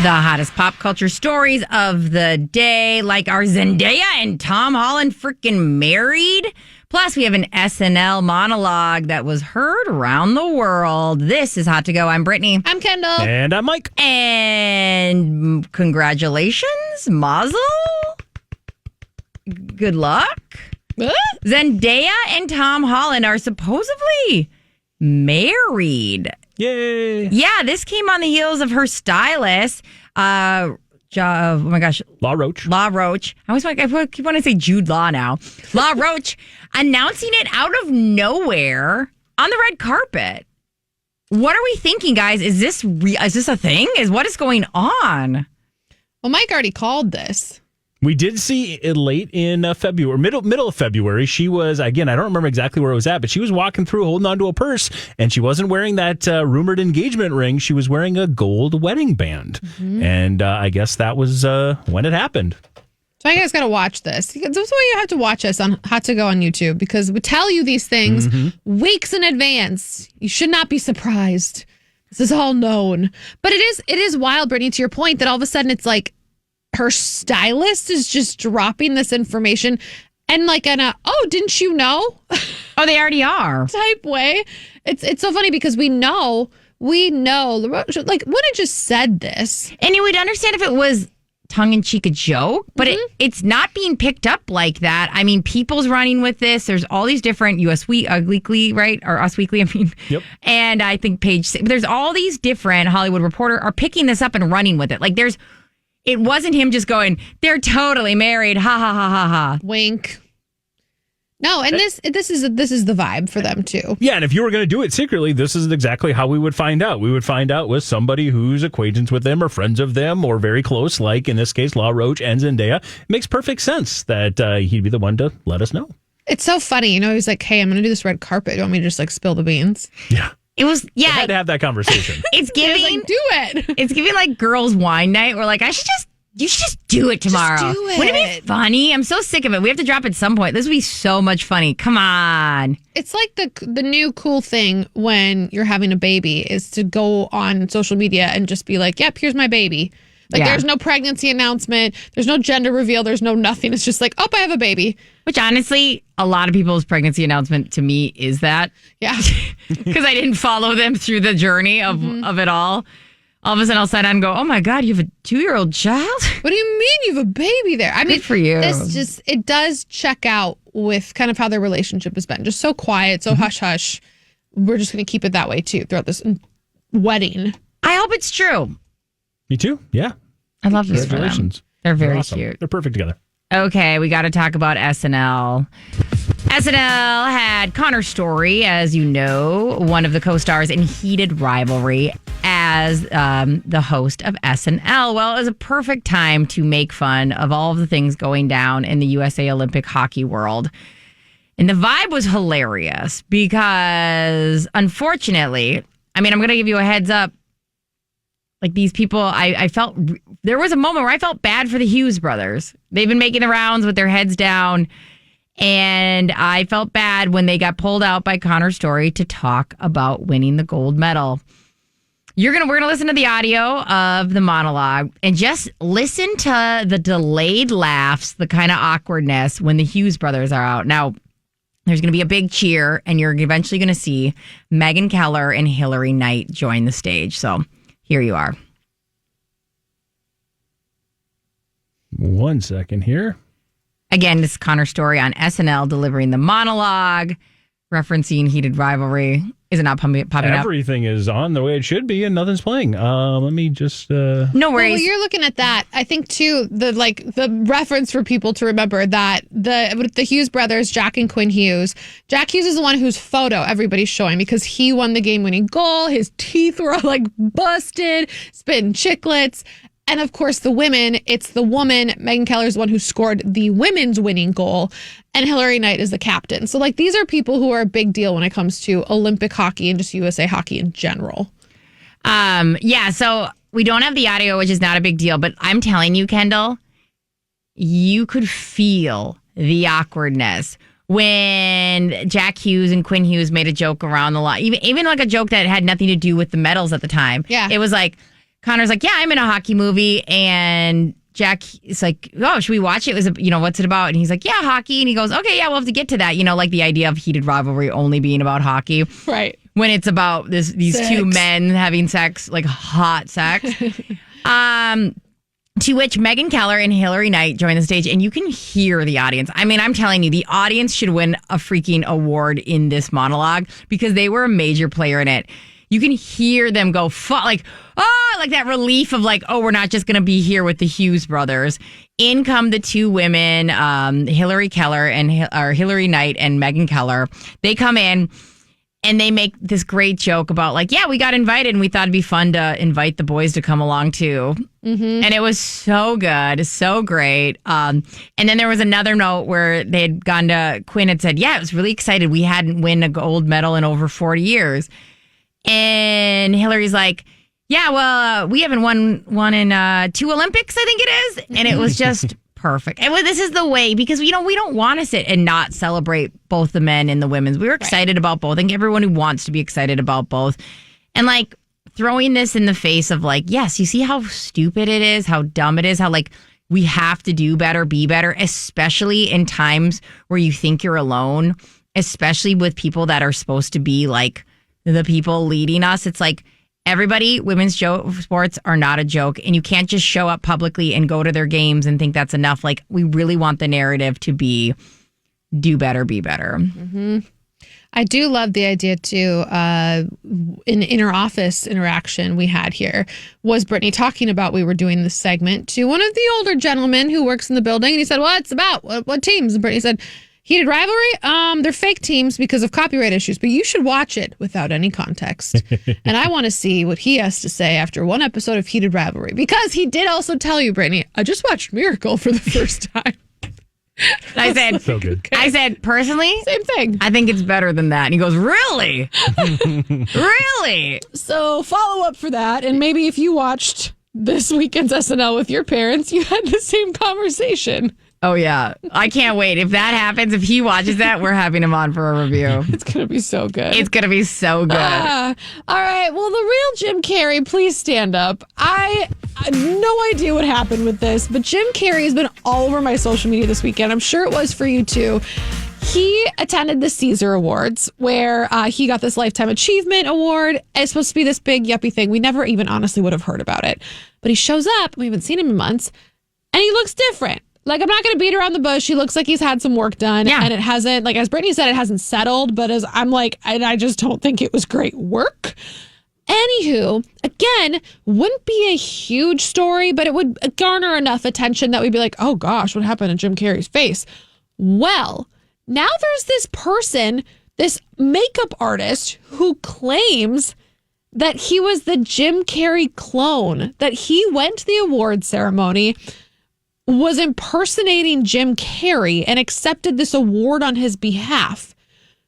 The hottest pop culture stories of the day, like our Zendaya and Tom Holland freaking married. Plus, we have an SNL monologue that was heard around the world. This is Hot to Go. I'm Brittany. I'm Kendall. And I'm Mike. And congratulations, Mazel. Good luck. Zendaya and Tom Holland are supposedly married. Yay. Yeah, this came on the heels of her stylist, oh my gosh. Law Roach. I keep wanting to say Jude Law now. Law Roach announcing it out of nowhere on the red carpet. What are we thinking, guys? Is this a thing? What is going on? Well, Mike already called this. We did see it late in February, middle of February. She was, again, I don't remember exactly where it was at, but she was walking through holding onto a purse, and she wasn't wearing that rumored engagement ring. She was wearing a gold wedding band. Mm-hmm. And I guess that was when it happened. So you guys got to watch this. That's why you have to watch us on Hot to Go on YouTube, because we tell you these things weeks in advance. You should not be surprised. This is all known. But it is wild, Brittany, to your point, that all of a sudden it's like, her stylist is just dropping this information and like in a, oh, didn't you know? Oh, they already are. Type way. It's so funny because we know, like, wouldn't just said this. And you would understand if it was tongue-in-cheek a joke, but it's not being picked up like that. I mean, People's running with this. There's all these different Weekly, right? Or Us Weekly, I mean. Yep. And I think Page 6. There's all these different Hollywood Reporter are picking this up and running with it. Like it wasn't him just going, they're totally married. Ha ha ha ha ha. Wink. No, and this is the vibe for them too. Yeah, and if you were going to do it secretly, this is exactly how we would find out. We would find out with somebody who's acquaintance with them or friends of them or very close, like in this case, Law Roach and Zendaya. It makes perfect sense that he'd be the one to let us know. It's so funny. You know, he's like, hey, I'm going to do this red carpet. Do you want me to just like spill the beans? Yeah. It was, yeah. I had to have that conversation. It's giving, like, do it. It's giving like girls' wine night. We're like, you should just do it tomorrow. Just do it. Wouldn't it be funny? I'm so sick of it. We have to drop at some point. This would be so much funny. Come on. It's like the new cool thing when you're having a baby is to go on social media and just be like, yep, here's my baby. Like, there's no pregnancy announcement. There's no gender reveal. There's no nothing. It's just like, oh, I have a baby. Which, honestly, a lot of people's pregnancy announcement to me is that. Yeah. Because I didn't follow them through the journey of it all. All of a sudden, I'll sign on and go, oh, my God, you have a 2-year-old child? What do you mean you have a baby there? I mean, good for you. It does check out with kind of how their relationship has been. Just so quiet, so hush-hush. We're just going to keep it that way, too, throughout this wedding. I hope it's true. Me too. Yeah. I love this for them. They're very awesome. cute. They're perfect together. Okay, we got to talk about SNL. SNL had Connor Story, as you know, one of the co-stars in Heated Rivalry, as the host of SNL. Well, it was a perfect time to make fun of all of the things going down in the USA Olympic hockey world. And the vibe was hilarious because, unfortunately, I mean, I'm going to give you a heads up. Like, these people, I felt, there was a moment where I felt bad for the Hughes brothers. They've been making the rounds with their heads down. And I felt bad when they got pulled out by Connor Story to talk about winning the gold medal. We're gonna listen to the audio of the monologue and just listen to the delayed laughs, the kind of awkwardness when the Hughes brothers are out. Now, there's going to be a big cheer, and you're eventually going to see Megyn Kelly and Hilary Knight join the stage. So here you are. 1 second here. Again, this is Connor Story on SNL delivering the monologue, referencing Heated Rivalry. Is it not popping up? Everything is on the way it should be, and nothing's playing. Let me just... No worries. Well, you're looking at that. I think, too, the reference for people to remember that the Hughes brothers, Jack and Quinn Hughes, Jack Hughes is the one whose photo everybody's showing because he won the game-winning goal. His teeth were all, like, busted, spitting chiclets. And of course, the women, it's the woman, Megyn Kelly is the one who scored the women's winning goal, and Hilary Knight is the captain. So, like, these are people who are a big deal when it comes to Olympic hockey and just USA hockey in general. Yeah, so we don't have the audio, which is not a big deal, but I'm telling you, Kendall, you could feel the awkwardness when Jack Hughes and Quinn Hughes made a joke around the line, even like a joke that had nothing to do with the medals at the time. Yeah. It was like, Connor's like, yeah, I'm in a hockey movie. And Jack is like, oh, should we watch it? It was, what's it about? And he's like, yeah, hockey. And he goes, okay, yeah, we'll have to get to that. Like the idea of heated rivalry only being about hockey. Right. When it's about these two men having sex, like hot sex. To which Megyn Kelly and Hilary Knight join the stage, and you can hear the audience. I mean, I'm telling you, the audience should win a freaking award in this monologue because they were a major player in it. You can hear them go, like that relief of like, oh, we're not just going to be here with the Hughes brothers. In come the two women, Hilary Knight and Megyn Kelly. They come in. And they make this great joke about like, yeah, we got invited and we thought it'd be fun to invite the boys to come along too. Mm-hmm. And it was so good, so great. And then there was another note where they had gone to Quinn and said, yeah, it was really excited. We hadn't won a gold medal in over 40 years. And Hillary's like, yeah, well, we haven't won in 2 Olympics, I think it is. And it was just perfect. And this is the way, because we don't want to sit and not celebrate both the men and the women's. We were excited about both. I think everyone who wants to be excited about both. And like throwing this in the face of like, yes, you see how stupid it is, how dumb it is, how like we have to do better, be better, especially in times where you think you're alone, especially with people that are supposed to be like the people leading us. It's like, everybody, women's sports are not a joke, and you can't just show up publicly and go to their games and think that's enough. Like, we really want the narrative to be do better, be better. Mm-hmm. I do love the idea, too, in inter-office interaction we had here, was Brittany talking about, we were doing this segment to one of the older gentlemen who works in the building, and he said, well, it's about what teams? And Brittany said, heated rivalry? They're fake teams because of copyright issues, but you should watch it without any context. And I want to see what he has to say after one episode of Heated Rivalry, because he did also tell you, Brittany, I just watched Miracle for the first time. I said, so good. Okay. I said, personally, same thing. I think it's better than that. And he goes, really? Really? So follow up for that. And maybe if you watched this weekend's SNL with your parents, you had the same conversation. Oh, yeah. I can't wait. If that happens, if he watches that, we're having him on for a review. It's going to be so good. It's going to be so good. All right. Well, the real Jim Carrey, please stand up. I have no idea what happened with this, but Jim Carrey has been all over my social media this weekend. I'm sure it was for you, too. He attended the Caesar Awards, where he got this Lifetime Achievement Award. It's supposed to be this big, yuppie thing. We never even honestly would have heard about it. But he shows up. We haven't seen him in months. And he looks different. Like, I'm not going to beat around the bush. He looks like he's had some work done. Yeah. And it hasn't, like, as Brittany said, it hasn't settled. But as I'm like, and I just don't think it was great work. Anywho, again, wouldn't be a huge story, but it would garner enough attention that we'd be like, oh gosh, what happened to Jim Carrey's face? Well, now there's this person, this makeup artist, who claims that he was the Jim Carrey clone, that he went to the award ceremony, was impersonating Jim Carrey, and accepted this award on his behalf.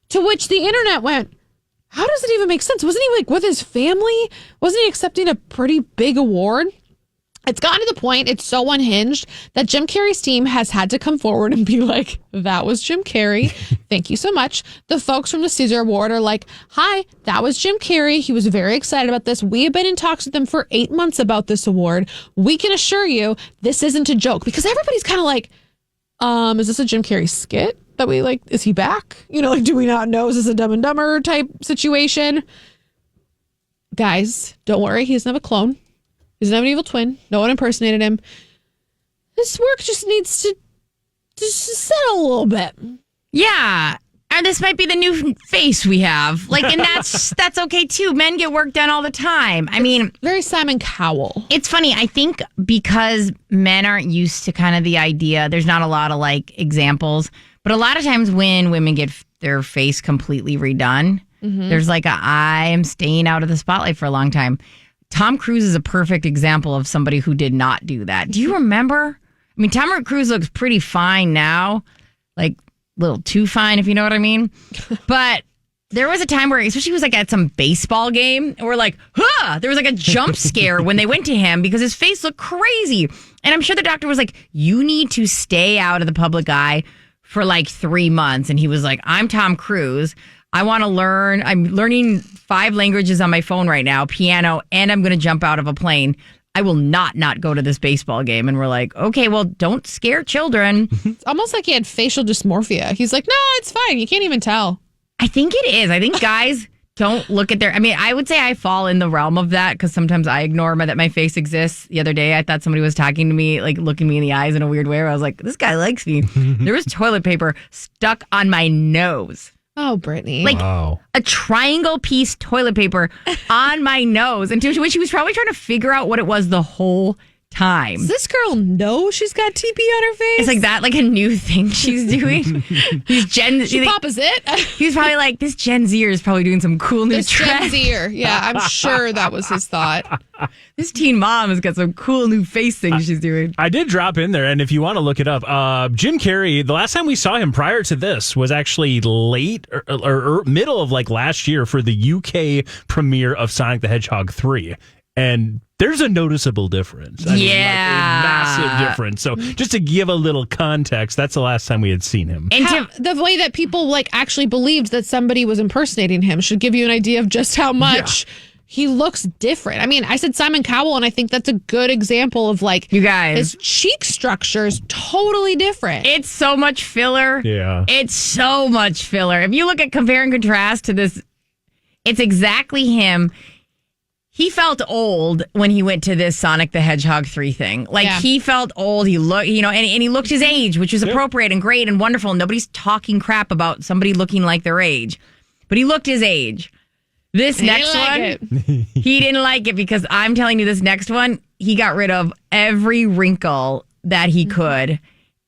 To which the internet went, how does it even make sense? Wasn't he like with his family? Wasn't he accepting a pretty big award? It's gotten to the point, it's so unhinged, that Jim Carrey's team has had to come forward and be like, that was Jim Carrey. Thank you so much. The folks from the Caesar Award are like, hi, that was Jim Carrey. He was very excited about this. We have been in talks with him for 8 months about this award. We can assure you this isn't a joke. Because everybody's kind of like, is this a Jim Carrey skit that we like? Is he back? You know, like, do we not know? Is this a Dumb and Dumber type situation? Guys, don't worry. He doesn't have a clone. He doesn't have an evil twin. No one impersonated him. This work just needs to just settle a little bit. Yeah. And this might be the new face we have. Like, and that's okay too. Men get work done all the time. I mean, very Simon Cowell. It's funny. I think because men aren't used to kind of the idea, there's not a lot of like examples. But a lot of times when women get their face completely redone, there's like I am staying out of the spotlight for a long time. Tom Cruise is a perfect example of somebody who did not do that. Do you remember? I mean, Tom Cruise looks pretty fine now, like a little too fine, if you know what I mean. But there was a time where, especially he was like at some baseball game, and we're like, huh! There was like a jump scare when they went to him because his face looked crazy. And I'm sure the doctor was like, you need to stay out of the public eye for like 3 months. And he was like, I'm Tom Cruise. I want to learn. I'm learning 5 languages on my phone right now, piano, and I'm going to jump out of a plane. I will not go to this baseball game. And we're like, okay, well, don't scare children. It's almost like he had facial dysmorphia. He's like, no, it's fine. You can't even tell. I think it is. I think guys don't look at their... I mean, I would say I fall in the realm of that because sometimes I ignore that my face exists. The other day, I thought somebody was talking to me, like looking me in the eyes in a weird way where I was like, this guy likes me. There was toilet paper stuck on my nose. Oh, Brittany. Like a triangle piece toilet paper on my nose. And she was probably trying to figure out what it was the whole time. Does this girl know she's got TP on her face? It's like that, like a new thing she's doing. Papa's it. He's probably like, this Gen Zer is probably doing some cool new trend. Gen Zer. Yeah, I'm sure that was his thought. This teen mom has got some cool new face things she's doing. I did drop in there, and if you want to look it up, Jim Carrey, the last time we saw him prior to this was actually late or middle of like last year for the UK premiere of Sonic the Hedgehog 3. And there's a noticeable difference. I mean, like a massive difference. So just to give a little context, that's the last time we had seen him. And the way that people like actually believed that somebody was impersonating him should give you an idea of just how much he looks different. I mean, I said Simon Cowell, and I think that's a good example of like, you guys, his cheek structure is totally different. It's so much filler. Yeah. It's so much filler. If you look at compare and contrast to this, it's exactly him. He felt old when he went to this Sonic the Hedgehog 3 thing. Like, he felt old. He looked, and he looked his age, which was appropriate and great and wonderful. Nobody's talking crap about somebody looking like their age. But he looked his age. This next one, he didn't like it because I'm telling you, this next one, he got rid of every wrinkle that he could,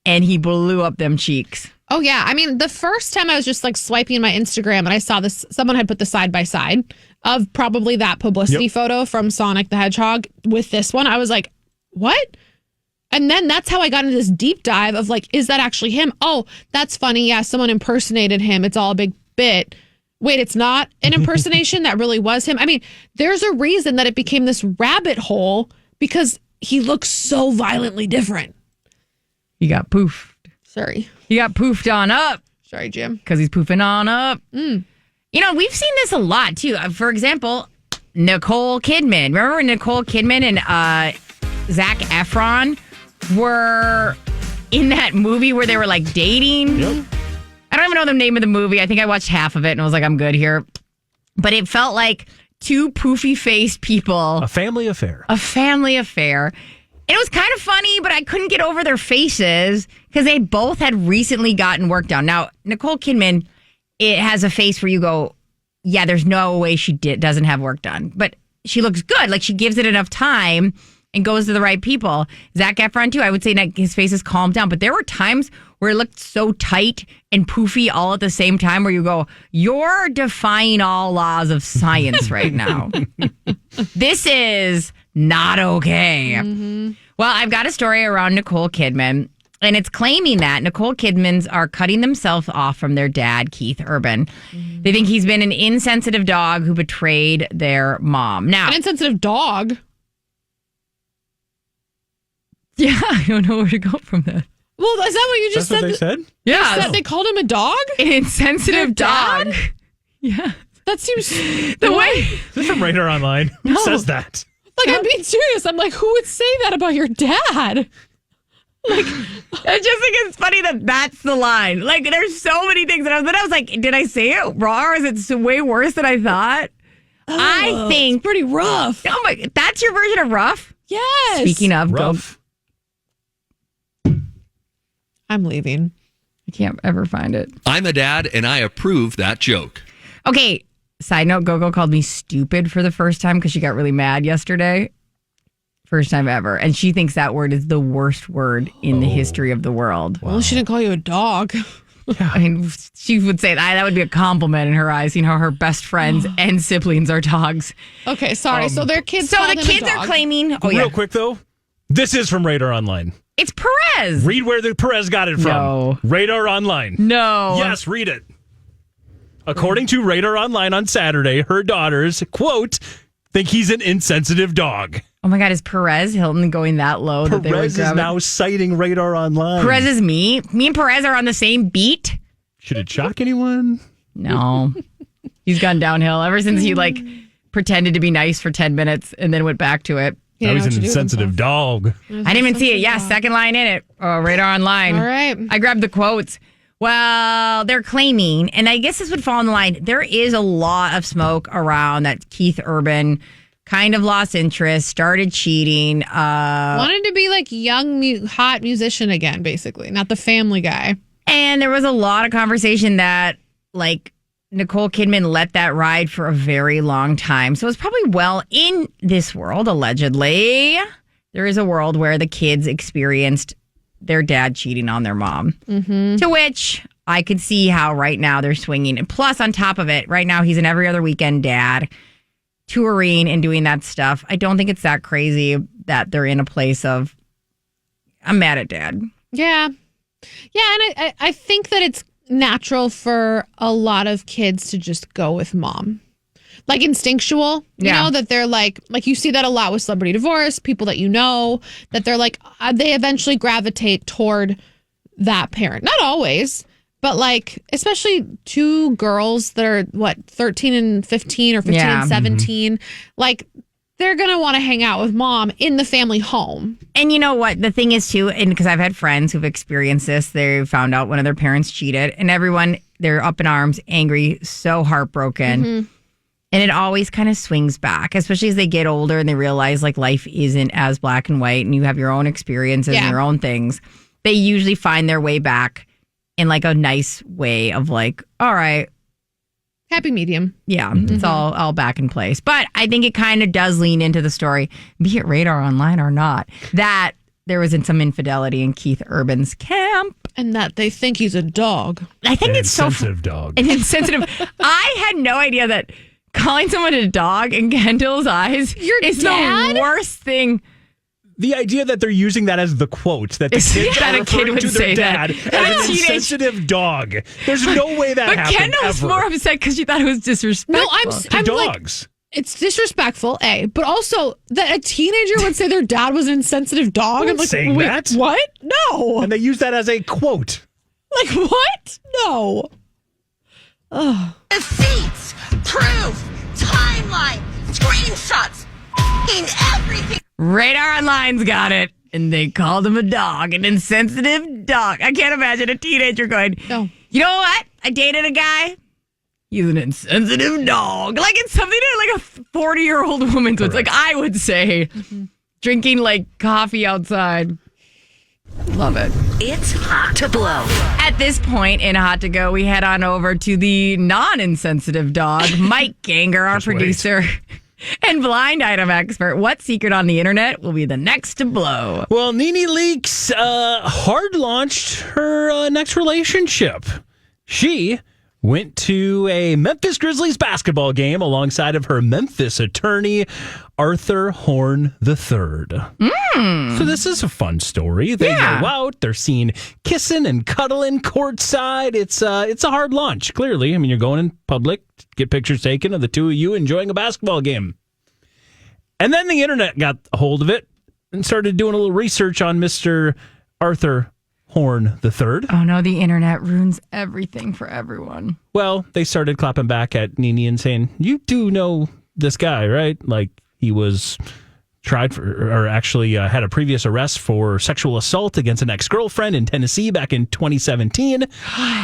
and he blew up them cheeks. Oh, yeah. I mean, the first time I was just like swiping my Instagram and I saw this, someone had put the side by side of probably that publicity photo from Sonic the Hedgehog with this one. I was like, what? And then that's how I got into this deep dive of like, is that actually him? Oh, that's funny. Yeah, someone impersonated him. It's all a big bit. Wait, it's not an impersonation? That really was him? I mean, there's a reason that it became this rabbit hole because he looks so violently different. He got poofed. Sorry. He got poofed on up. Sorry, Jim. Because he's poofing on up. You know, we've seen this a lot, too. For example, Nicole Kidman. Remember when Nicole Kidman and Zac Efron were in that movie where they were, like, dating? Yep. I don't even know the name of the movie. I think I watched half of it and I was like, I'm good here. But it felt like two poofy-faced people. A family affair. A family affair. And it was kind of funny, but I couldn't get over their faces because they both had recently gotten work done. Now, Nicole Kidman, it has a face where you go, yeah, there's no way she doesn't have work done. But she looks good. Like, she gives it enough time and goes to the right people. Zac Efron, too, I would say his face has calmed down. But there were times where it looked so tight and poofy all at the same time where you go, you're defying all laws of science right now. This is not okay. Well, I've got a story around Nicole Kidman, and it's claiming that Nicole Kidmans are cutting themselves off from their dad, Keith Urban. They think he's been an insensitive dog who betrayed their mom. Now, an insensitive dog? Yeah, I don't know where to go from that. Well, is that what you just said? That's what they said? Yeah. They called him a dog? An insensitive dog? Yeah. That seems... The way... Is this from Radar Online? Who says that? Like, I'm being serious. I'm like, who would say that about your dad? Like, I just think it's funny that that's the line. Like, there's so many things. But I was like, did I say it wrong? Or is it so way worse than I thought? I think... It's pretty rough. Oh my... That's your version of rough? Yes. Speaking of... Rough. I'm leaving. I can't ever find it. I'm a dad, and I approve that joke. Okay, side note, Gogo called me stupid for the first time because she got really mad yesterday. First time ever. And she thinks that word is the worst word in the history of the world. Well, she didn't call you a dog. I mean, she would say that would be a compliment in her eyes. You know, her best friends and siblings are dogs. Okay, sorry. So their kids So called the him a kids are dog. claiming... Oh, Real yeah. quick, though, this is from Radar Online. It's Perez. Read where the Perez got it from. No. Radar Online. No. Yes, read it. According to Radar Online on Saturday, her daughters, quote, think he's an insensitive dog. Oh my God, is Perez Hilton going that low that they would Perez grab is it? now citing Radar Online. Perez is me. Me and Perez are on the same beat. Should it shock anyone? No. He's gone downhill ever since he like pretended to be nice for 10 minutes and then went back to it. Now he's an insensitive dog. I didn't even see it. Yeah, second line in it. Oh, Radar Online. All right. I grabbed the quotes. Well, they're claiming, and I guess this would fall in the line, there is a lot of smoke around that Keith Urban kind of lost interest, started cheating. Wanted to be like young, hot musician again, basically, not the family guy. And there was a lot of conversation that, like, Nicole Kidman let that ride for a very long time. So it's probably in this world, allegedly, there is a world where the kids experienced their dad cheating on their mom. Mm-hmm. To which I could see how right now they're swinging. And plus, on top of it, right now he's an every other weekend dad, touring and doing that stuff. I don't think it's that crazy that they're in a place of, I'm mad at dad. Yeah. Yeah, and I think that it's natural for a lot of kids to just go with mom. Like instinctual, you know, that they're like you see that a lot with celebrity divorce, people that you know, that they're like, they eventually gravitate toward that parent. Not always, but like, especially two girls that are 13 and 15 or 15 and 17, like they're going to want to hang out with mom in the family home. And you know what? The thing is too, and because I've had friends who've experienced this, they found out one of their parents cheated and everyone, they're up in arms, angry, so heartbroken. Mm-hmm. And it always kind of swings back, especially as they get older and they realize like life isn't as black and white and you have your own experiences and your own things. They usually find their way back in like a nice way of like, all right. Happy medium. Yeah, it's all back in place. But I think it kind of does lean into the story, be it Radar Online or not, that there was some infidelity in Keith Urban's camp. And that they think he's a dog. I think it's so... Insensitive dog. An insensitive... I had no idea that calling someone a dog in Kendall's eyes is the worst thing. The idea that they're using that as the quote, that the kids that are a kid referring would to say their dad that. as an insensitive dog. There's no way that happened. But Kendall's more upset because she thought it was disrespectful. No, I'm dogs. Like, it's disrespectful, A, but also that a teenager would say their dad was an insensitive dog. I'm like, saying that. What? No. And they use that as a quote. Like, what? No. Ugh. Receipts, proof, timeline, screenshots, everything. Radar Online's got it, and they called him a dog, an insensitive dog. I can't imagine a teenager going, no. You know what? I dated a guy. He's an insensitive dog. Like it's something that like a 40-year-old woman would, like I would say, drinking like coffee outside. Love it. It's Hot to Blow. At this point in Hot to Go, we head on over to the non-insensitive dog, Mike Ganger, our producer and blind item expert. What secret on the internet will be the next to blow? Well, Nene Leakes hard launched her next relationship. She went to a Memphis Grizzlies basketball game alongside of her Memphis attorney, Arthur Horn III. So this is a fun story. They go out, they're seen kissing and cuddling courtside. It's a hard launch, clearly. I mean, you're going in public, get pictures taken of the two of you enjoying a basketball game. And then the internet got a hold of it and started doing a little research on Mr. Arthur Horn III. Oh no, the internet ruins everything for everyone. Well, they started clapping back at Nene and saying, you do know this guy, right? Like he was tried for, or actually had a previous arrest for sexual assault against an ex-girlfriend in Tennessee back in 2017.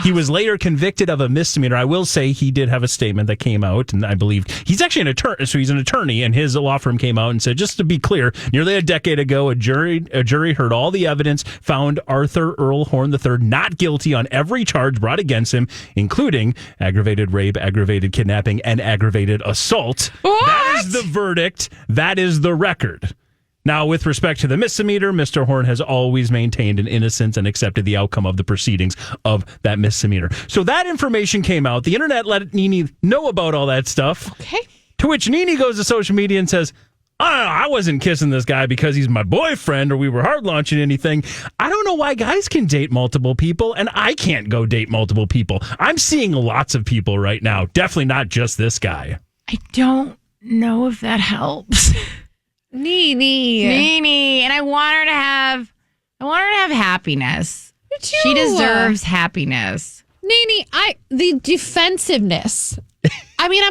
He was later convicted of a misdemeanor. I will say he did have a statement that came out, and I believe he's actually an attorney. So he's an attorney, and his law firm came out and said, just to be clear, nearly a decade ago, a jury heard all the evidence, found Arthur Earl Horn III not guilty on every charge brought against him, including aggravated rape, aggravated kidnapping, and aggravated assault. What? That is the verdict. That is the record. Now, with respect to the misdemeanor, Mr. Horn has always maintained an innocence and accepted the outcome of the proceedings of that misdemeanor. So that information came out. The internet let Nene know about all that stuff. Okay. To which Nene goes to social media and says, I wasn't kissing this guy because he's my boyfriend or we were hard launching anything. I don't know why guys can date multiple people and I can't go date multiple people. I'm seeing lots of people right now. Definitely not just this guy. I don't know if that helps. Nene. And I want her to have happiness. She deserves happiness. Nene, the defensiveness I mean,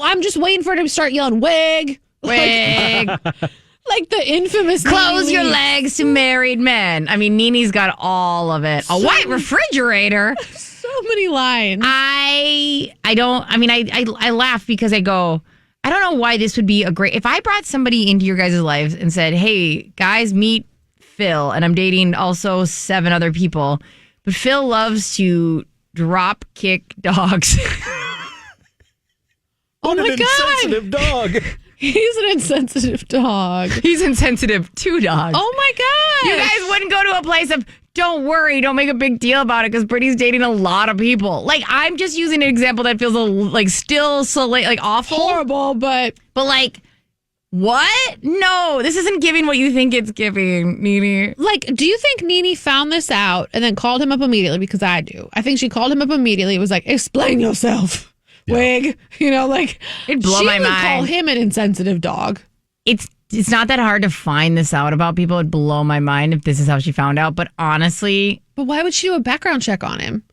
I'm just waiting for him to start yelling wig. Wig. Like the infamous Close Nene your Leakes. legs to married men. I mean, Nene's got all of it. A white refrigerator. So many lines. I laugh because I go, I don't know why this would be a great, if I brought somebody into your guys' lives and said, hey, guys, meet Phil, and I'm dating also 7 other people, but Phil loves to drop kick dogs. Oh my God. Insensitive dog. He's an insensitive dog. He's insensitive to dogs. Oh my God. You guys wouldn't go to a place of, don't worry, don't make a big deal about it because Brittany's dating a lot of people. Like, I'm just using an example that feels still so like awful. Horrible, but like, what? No, this isn't giving what you think it's giving, Nene. like, do you think Nene found this out and then called him up immediately? Because I do. I think she called him up immediately. It was like, explain yourself, wig. It'd blow she my would mind. call him an insensitive dog. It's not that hard to find this out about people. It'd blow my mind if this is how she found out. But honestly, But why would she do a background check on him?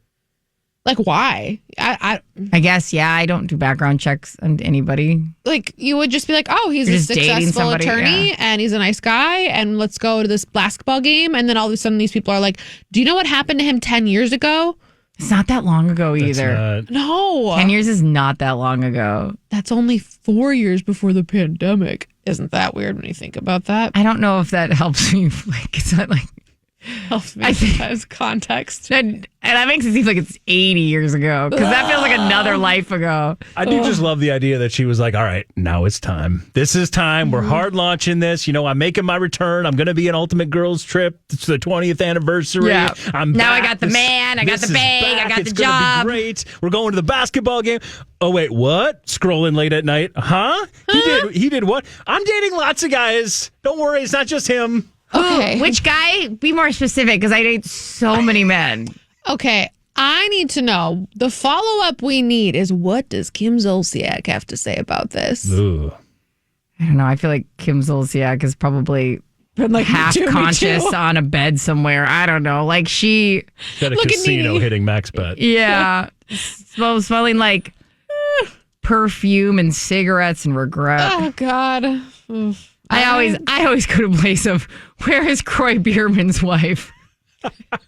Like, why? I guess, I don't do background checks on anybody. like, you would just be like, oh, he's You're a just dating successful somebody, attorney yeah. and he's a nice guy and let's go to this basketball game. And then all of a sudden these people are like, do you know what happened to him 10 years ago? It's not that long ago either. No. 10 years is not that long ago. That's only 4 years before the pandemic. Isn't that weird when you think about that? I don't know if that helps me. Like, it's not like... Helps me I think- as context. And that makes it seem like it's 80 years ago because that feels like another life ago. I do just love the idea that she was like, all right, now it's time. This is time. We're hard launching this. I'm making my return. I'm going to be an Ultimate Girls Trip. It's the 20th anniversary. Yeah. I'm Now I back. got the man. I got This the is bag. I back. got It's the gonna job. Be great. We're going to the basketball game. Oh, wait, what? Scrolling late at night. Huh? He did what? I'm dating lots of guys. Don't worry. It's not just him. Okay. Which guy? Be more specific because I date so many men. Okay. I need to know. The follow-up we need is what does Kim Zolciak have to say about this? Ooh. I don't know. I feel like Kim Zolciak is probably Been like, half me too. conscious on a bed somewhere. I don't know. Like she, Got a Look at casino Nene. hitting max bet. yeah, smelling like perfume and cigarettes and regret. Oh, God. I always go to a place of where is Croy Bierman's wife?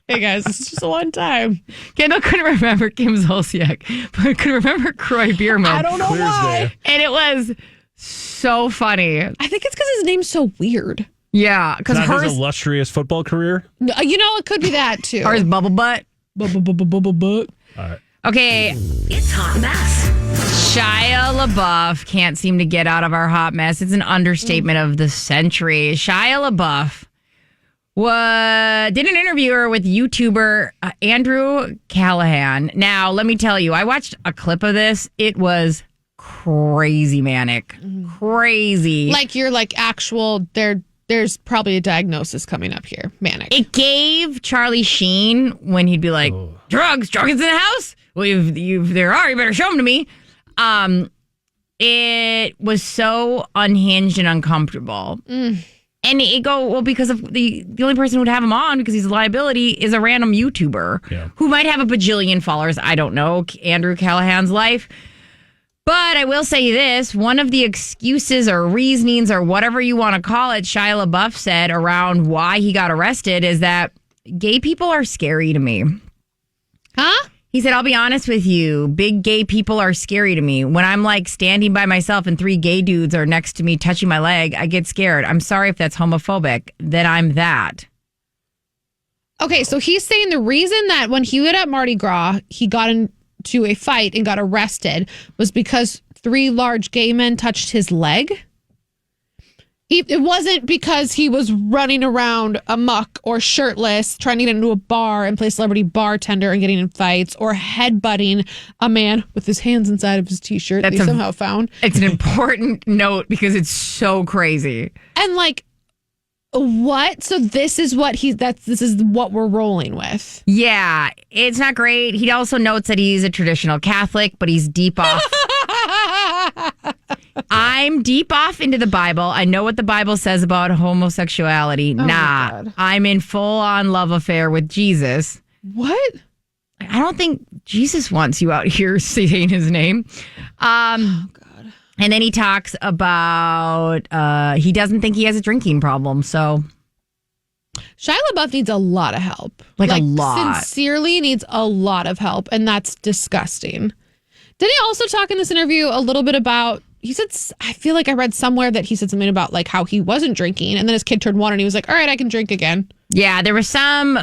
Hey, guys, it's just one time. Kendall couldn't remember Kim Zolciak, but could remember Croy Bierman. I don't know Clear as why. day. And it was so funny. I think it's because his name's so weird. Yeah, because Not his hers illustrious football career. No, it could be that, too. or his bubble butt. Butt. All right. Okay, It's hot mess. Shia LaBeouf can't seem to get out of our hot mess. It's an understatement of the century. Shia LaBeouf did an interview with YouTuber Andrew Callahan. Now, let me tell you, I watched a clip of this. It was crazy manic. Crazy. Like, you're like actual, there's probably a diagnosis coming up here. Manic. It gave Charlie Sheen when he'd be like, drugs in the house? Well, if there are, you better show them to me. It was so unhinged and uncomfortable. And it because of the only person who would have him on because he's a liability is a random YouTuber who might have a bajillion followers. I don't know Andrew Callahan's life. But I will say this, one of the excuses or reasonings or whatever you want to call it, Shia LaBeouf said around why he got arrested is that gay people are scary to me. Huh? He said, I'll be honest with you, big gay people are scary to me. When I'm like standing by myself and 3 gay dudes are next to me touching my leg, I get scared. I'm sorry if that's homophobic, that I'm that. Okay, so he's saying the reason that when he was at Mardi Gras, he got into a fight and got arrested was because 3 large gay men touched his leg. It wasn't because he was running around amok or shirtless, trying to get into a bar and play celebrity bartender and getting in fights or headbutting a man with his hands inside of his t-shirt that he somehow found. It's an important note because it's so crazy. And like, what? So this is what this is what we're rolling with. Yeah, it's not great. He also notes that he's a traditional Catholic, but he's deep off. I'm deep off into the Bible. I know what the Bible says about homosexuality. my God. I'm in full on love affair with Jesus. What? I don't think Jesus wants you out here saying his name. Oh, God. And then he talks about he doesn't think he has a drinking problem. So Shia LaBeouf needs a lot of help. Like a lot. Sincerely needs a lot of help. And that's disgusting. Did he also talk in this interview a little bit about, he said, I feel like I read somewhere that he said something about like how he wasn't drinking. And then his kid turned 1 and he was like, all right, I can drink again. Yeah, there was some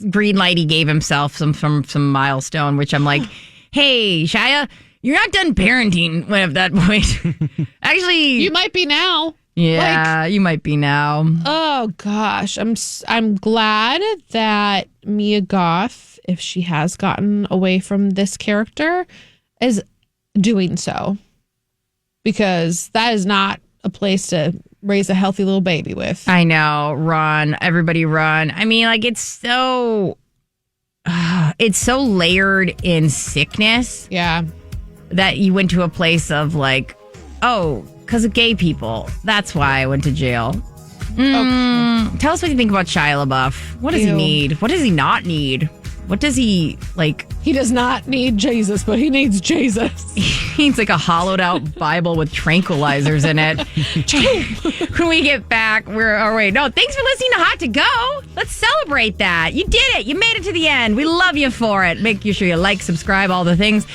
green light he gave himself, some milestone, which I'm like, hey, Shia, you're not done parenting at that point. Actually, You might be now. Yeah, you might be now. Oh gosh, I'm glad that Mia Goth, if she has gotten away from this character, is doing so, because that is not a place to raise a healthy little baby with. I know, run, everybody run. I mean, like it's so layered in sickness. Yeah, that you went to a place of like, oh, because of gay people. That's why I went to jail. Okay. Tell us what you think about Shia LaBeouf. What does he need? What does he not need? What does he like? He does not need Jesus, but he needs Jesus. He needs like a hollowed out Bible with tranquilizers in it. When we get back, thanks for listening to Hot to Go. Let's celebrate that. You did it. You made it to the end. We love you for it. Make sure you like, subscribe, all the things.